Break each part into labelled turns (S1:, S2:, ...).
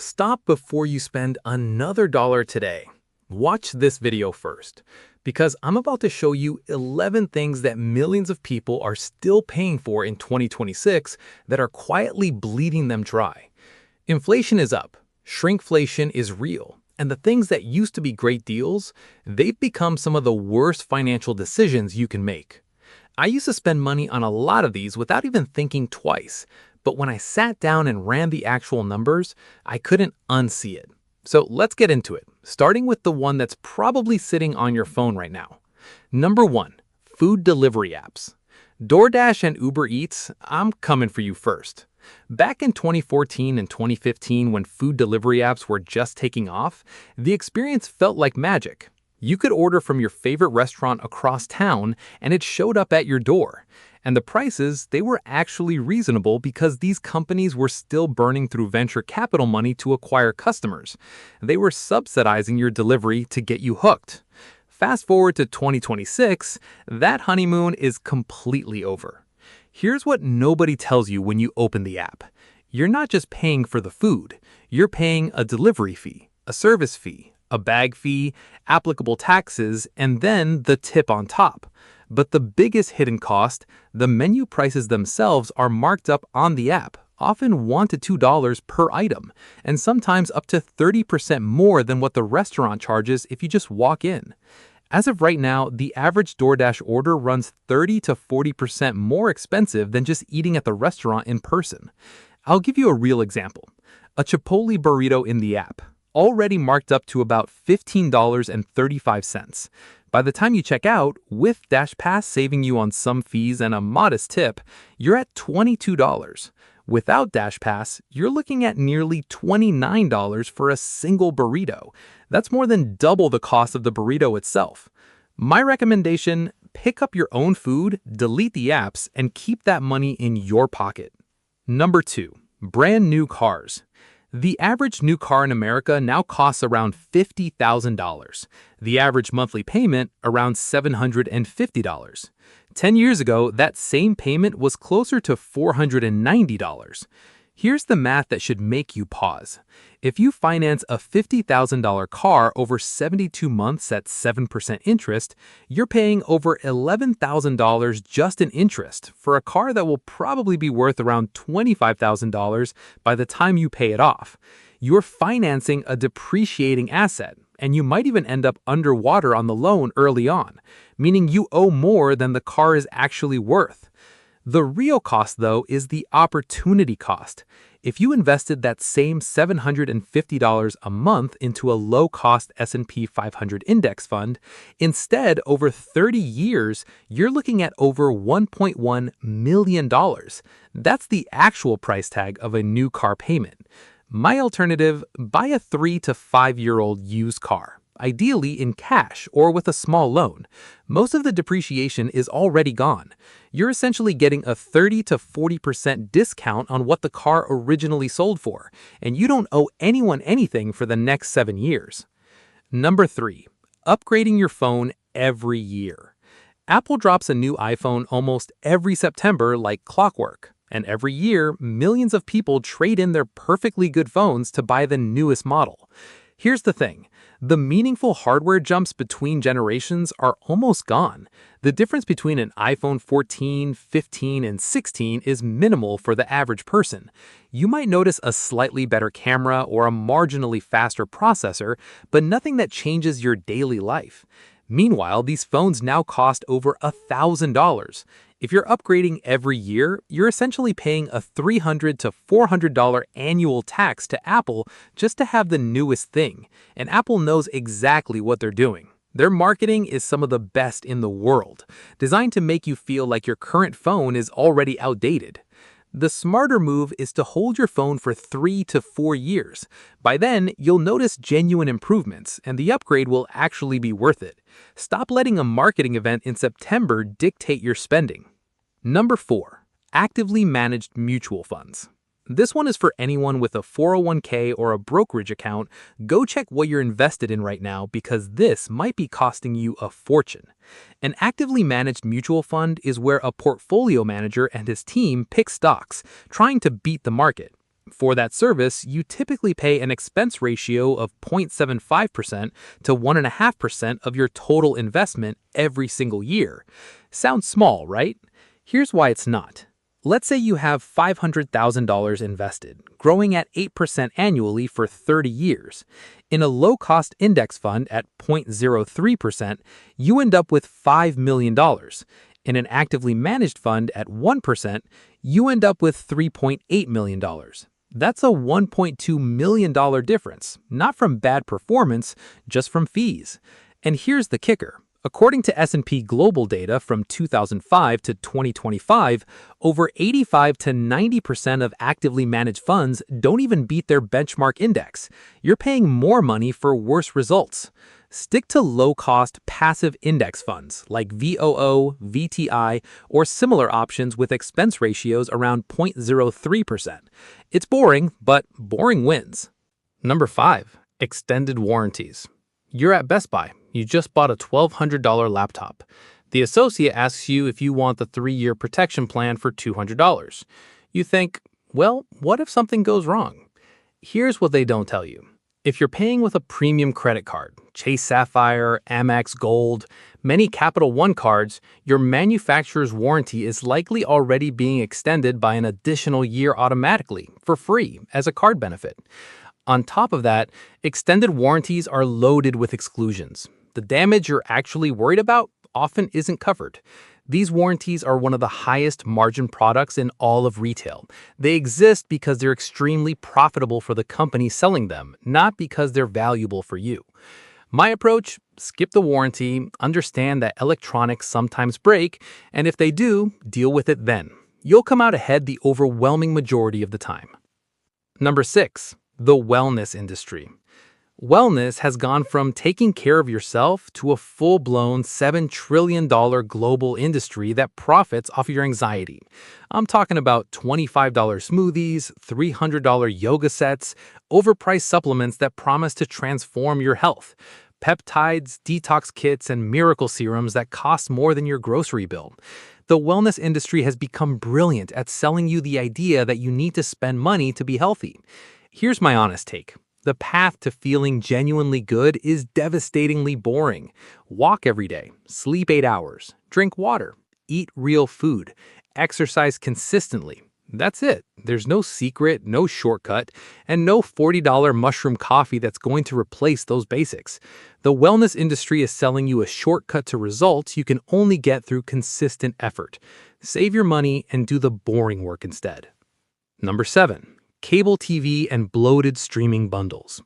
S1: Stop before you spend another dollar today. Watch this video first, because I'm about to show you 11 things that millions of people are still paying for in 2026 that are quietly bleeding them dry. Inflation is up, shrinkflation is real, and the things that used to be great deals, they've become some of the worst financial decisions you can make. I used to spend money on a lot of these without even thinking twice, but when I sat down and ran the actual numbers, I couldn't unsee it. So let's get into it, starting with the one that's probably sitting on your phone right now. Number 1, food delivery apps. DoorDash and Uber Eats, I'm coming for you first. Back in 2014 and 2015, when food delivery apps were just taking off, the experience felt like magic. You could order from your favorite restaurant across town and it showed up at your door. And the prices, they were actually reasonable because these companies were still burning through venture capital money to acquire customers. They were subsidizing your delivery to get you hooked. Fast forward to 2026, that honeymoon is completely over. Here's what nobody tells you when you open the app. You're not just paying for the food, you're paying a delivery fee, a service fee, a bag fee, applicable taxes, and then the tip on top. But the biggest hidden cost, the menu prices themselves are marked up on the app, often $1 to $2 per item, and sometimes up to 30% more than what the restaurant charges if you just walk in. As of right now, the average DoorDash order runs 30 to 40% more expensive than just eating at the restaurant in person. I'll give you a real example. A Chipotle burrito in the app, already marked up to about $15.35. By the time you check out, with DashPass saving you on some fees and a modest tip, you're at $22. Without DashPass, you're looking at nearly $29 for a single burrito. That's more than double the cost of the burrito itself. My recommendation, pick up your own food, delete the apps, and keep that money in your pocket. Number 2, brand new cars. The average new car in America now costs around $50,000. The average monthly payment around $750. 10 years ago, that same payment was closer to $490. Here's the math that should make you pause. If you finance a $50,000 car over 72 months at 7% interest, you're paying over $11,000 just in interest for a car that will probably be worth around $25,000 by the time you pay it off. You're financing a depreciating asset, and you might even end up underwater on the loan early on, meaning you owe more than the car is actually worth. The real cost, though, is the opportunity cost. If you invested that same $750 a month into a low-cost S&P 500 index fund, instead, over 30 years, you're looking at over $1.1 million. That's the actual price tag of a new car payment. My alternative, buy a 3 to 5-year-old used car, ideally in cash or with a small loan. Most of the depreciation is already gone. You're essentially getting a 30 to 40% discount on what the car originally sold for, and you don't owe anyone anything for the next 7 years. Number 3, upgrading your phone every year. Apple drops a new iPhone almost every September like clockwork. And every year, millions of people trade in their perfectly good phones to buy the newest model. Here's the thing. The meaningful hardware jumps between generations are almost gone. The difference between an iPhone 14, 15, and 16 is minimal for the average person. You might notice a slightly better camera or a marginally faster processor, but nothing that changes your daily life. Meanwhile, these phones now cost over $1,000. If you're upgrading every year, you're essentially paying a $300 to $400 annual tax to Apple just to have the newest thing. And Apple knows exactly what they're doing. Their marketing is some of the best in the world, designed to make you feel like your current phone is already outdated. The smarter move is to hold your phone for 3 to 4 years. By then, you'll notice genuine improvements, and the upgrade will actually be worth it. Stop letting a marketing event in September dictate your spending. Number 4, actively managed mutual funds. This one is for anyone with a 401k or a brokerage account. Go check what you're invested in right now because this might be costing you a fortune. An actively managed mutual fund is where a portfolio manager and his team pick stocks, trying to beat the market. For that service, you typically pay an expense ratio of 0.75% to 1.5% of your total investment every single year. Sounds small, right? Here's why it's not. Let's say you have $500,000 invested, growing at 8% annually for 30 years. In a low-cost index fund at 0.03%, you end up with $5 million. In an actively managed fund at 1%, you end up with $3.8 million. That's a $1.2 million difference, not from bad performance, just from fees. And here's the kicker. According to S&P Global data from 2005 to 2025, over 85 to 90% of actively managed funds don't even beat their benchmark index. You're paying more money for worse results. Stick to low-cost passive index funds like VOO, VTI, or similar options with expense ratios around 0.03%. It's boring, but boring wins. Number 5. Extended warranties. You're at Best Buy. You just bought a $1,200 laptop. The associate asks you if you want the 3-year protection plan for $200. You think, well, what if something goes wrong? Here's what they don't tell you. If you're paying with a premium credit card, Chase Sapphire, Amex Gold, many Capital One cards, your manufacturer's warranty is likely already being extended by an additional year automatically, for free, as a card benefit. On top of that, extended warranties are loaded with exclusions. The damage you're actually worried about often isn't covered. These warranties are one of the highest margin products in all of retail. They exist because they're extremely profitable for the company selling them, not because they're valuable for you. My approach: skip the warranty, understand that electronics sometimes break, and if they do, deal with it then. You'll come out ahead the overwhelming majority of the time. Number 6. The wellness industry. Wellness has gone from taking care of yourself to a full-blown $7 trillion global industry that profits off your anxiety. I'm talking about $25 smoothies, $300 yoga sets, overpriced supplements that promise to transform your health, peptides, detox kits, and miracle serums that cost more than your grocery bill. The wellness industry has become brilliant at selling you the idea that you need to spend money to be healthy. Here's my honest take. The path to feeling genuinely good is devastatingly boring. Walk every day, sleep 8 hours, drink water, eat real food, exercise consistently. That's it. There's no secret, no shortcut, and no $40 mushroom coffee that's going to replace those basics. The wellness industry is selling you a shortcut to results you can only get through consistent effort. Save your money and do the boring work instead. Number 7. Cable TV and bloated streaming bundles.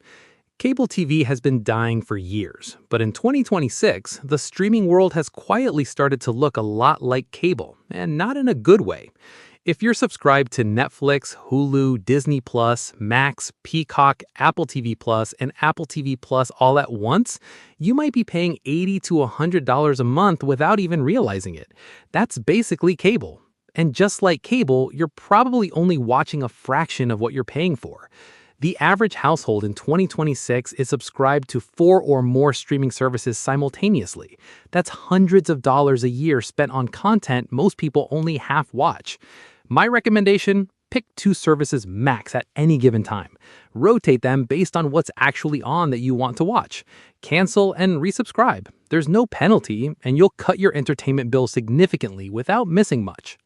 S1: Cable TV has been dying for years, but in 2026, the streaming world has quietly started to look a lot like cable, and not in a good way. If you're subscribed to Netflix, Hulu, Disney+, Max, Peacock, Apple TV+, and Apple TV Plus all at once, you might be paying $80 to $100 a month without even realizing it. That's basically cable. And just like cable, you're probably only watching a fraction of what you're paying for. The average household in 2026 is subscribed to 4 or more streaming services simultaneously. That's hundreds of dollars a year spent on content most people only half watch. My recommendation: pick 2 services max at any given time. Rotate them based on what's actually on that you want to watch. Cancel and resubscribe. There's no penalty, and you'll cut your entertainment bill significantly without missing much.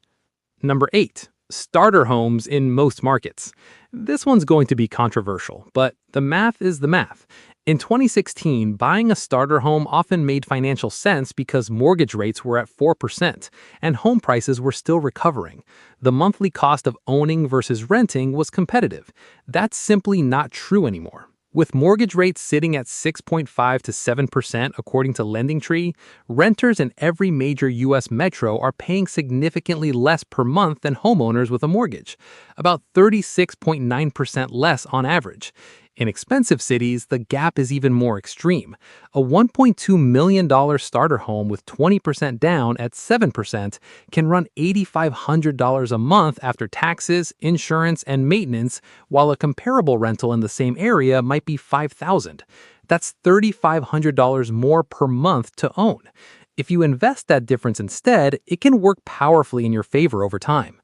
S1: Number 8. Starter homes in most markets. This one's going to be controversial, but the math is the math. In 2016, buying a starter home often made financial sense because mortgage rates were at 4% and home prices were still recovering. The monthly cost of owning versus renting was competitive. That's simply not true anymore. With mortgage rates sitting at 6.5 to 7% according to LendingTree, renters in every major U.S. metro are paying significantly less per month than homeowners with a mortgage, about 36.9% less on average. In expensive cities, the gap is even more extreme. A $1.2 million starter home with 20% down at 7% can run $8,500 a month after taxes, insurance, and maintenance, while a comparable rental in the same area might be $5,000. That's $3,500 more per month to own. If you invest that difference instead, it can work powerfully in your favor over time.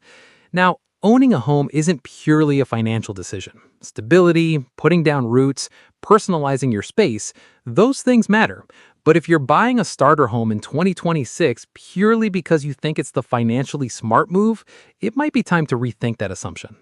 S1: Now, Owning a home isn't purely a financial decision. Stability, putting down roots, personalizing your space, those things matter. But if you're buying a starter home in 2026 purely because you think it's the financially smart move, it might be time to rethink that assumption.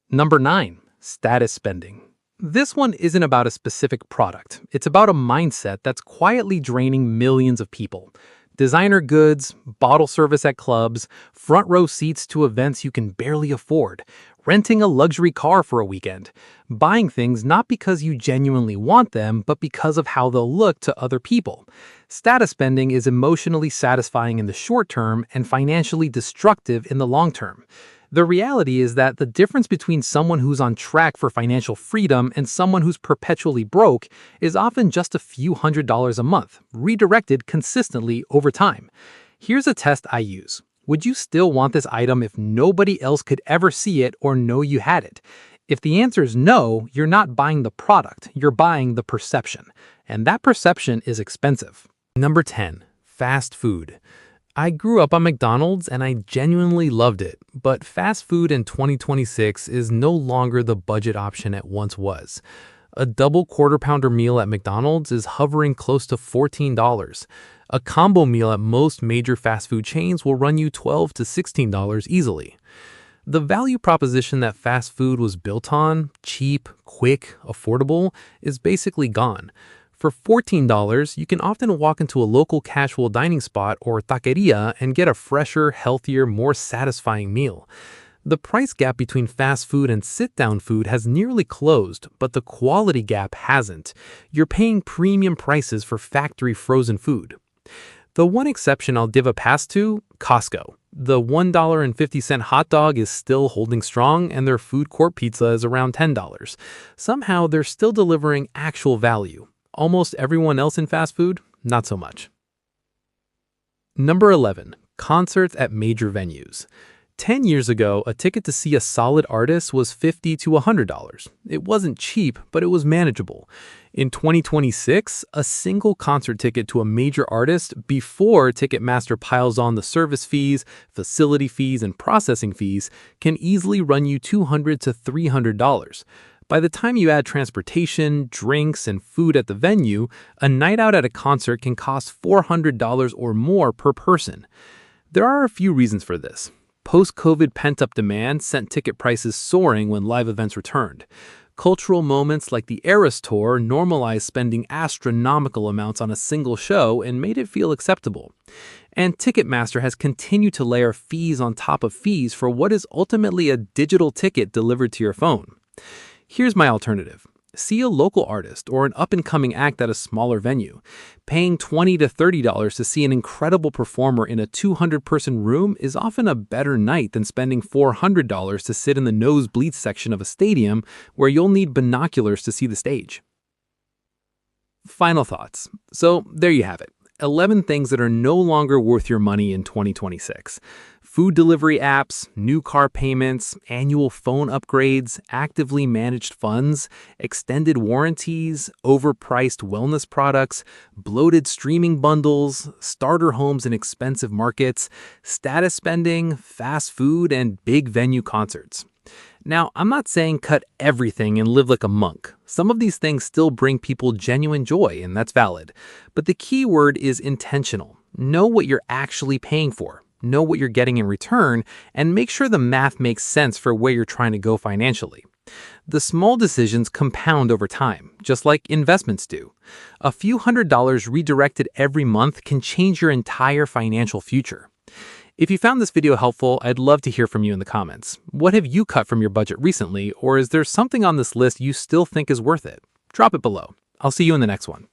S1: Number 9, status spending. This one isn't about a specific product. It's about a mindset that's quietly draining millions of people. Designer goods, bottle service at clubs, front row seats to events you can barely afford, renting a luxury car for a weekend, buying things not because you genuinely want them, but because of how they'll look to other people. Status spending is emotionally satisfying in the short term and financially destructive in the long term. The reality is that the difference between someone who's on track for financial freedom and someone who's perpetually broke is often just a few $100s a month, redirected consistently over time. Here's a test I use. Would you still want this item if nobody else could ever see it or know you had it? If the answer is no, you're not buying the product, you're buying the perception. And that perception is expensive. Number 10, fast food. I grew up on McDonald's and I genuinely loved it, but fast food in 2026 is no longer the budget option it once was. A double quarter pounder meal at McDonald's is hovering close to $14. A combo meal at most major fast food chains will run you $12 to $16 easily. The value proposition that fast food was built on, cheap, quick, affordable, is basically gone. For $14, you can often walk into a local casual dining spot or taqueria and get a fresher, healthier, more satisfying meal. The price gap between fast food and sit-down food has nearly closed, but the quality gap hasn't. You're paying premium prices for factory frozen food. The one exception I'll give a pass to, Costco. The $1.50 hot dog is still holding strong and their food court pizza is around $10. Somehow they're still delivering actual value. Almost everyone else in fast food, not so much. Number 11, concerts at major venues. 10 years ago, a ticket to see a solid artist was $50 to $100. It wasn't cheap, but it was manageable. In 2026, a single concert ticket to a major artist before Ticketmaster piles on the service fees, facility fees, and processing fees can easily run you $200 to $300. By the time you add transportation, drinks, and food at the venue, a night out at a concert can cost $400 or more per person. There are a few reasons for this. Post-COVID pent-up demand sent ticket prices soaring when live events returned. Cultural moments like the Eras Tour normalized spending astronomical amounts on a single show and made it feel acceptable. And Ticketmaster has continued to layer fees on top of fees for what is ultimately a digital ticket delivered to your phone. Here's my alternative. See a local artist or an up-and-coming act at a smaller venue. Paying $20 to $30 to see an incredible performer in a 200-person room is often a better night than spending $400 to sit in the nosebleed section of a stadium where you'll need binoculars to see the stage. Final thoughts. So there you have it. 11 things that are no longer worth your money in 2026. Food delivery apps, new car payments, annual phone upgrades, actively managed funds, extended warranties, overpriced wellness products, bloated streaming bundles, starter homes in expensive markets, status spending, fast food, and big venue concerts. Now, I'm not saying cut everything and live like a monk. Some of these things still bring people genuine joy, and that's valid. But the key word is intentional. Know what you're actually paying for. Know what you're getting in return, and make sure the math makes sense for where you're trying to go financially. The small decisions compound over time, just like investments do. A few $100s redirected every month can change your entire financial future. If you found this video helpful, I'd love to hear from you in the comments. What have you cut from your budget recently, or is there something on this list you still think is worth it? Drop it below. I'll see you in the next one.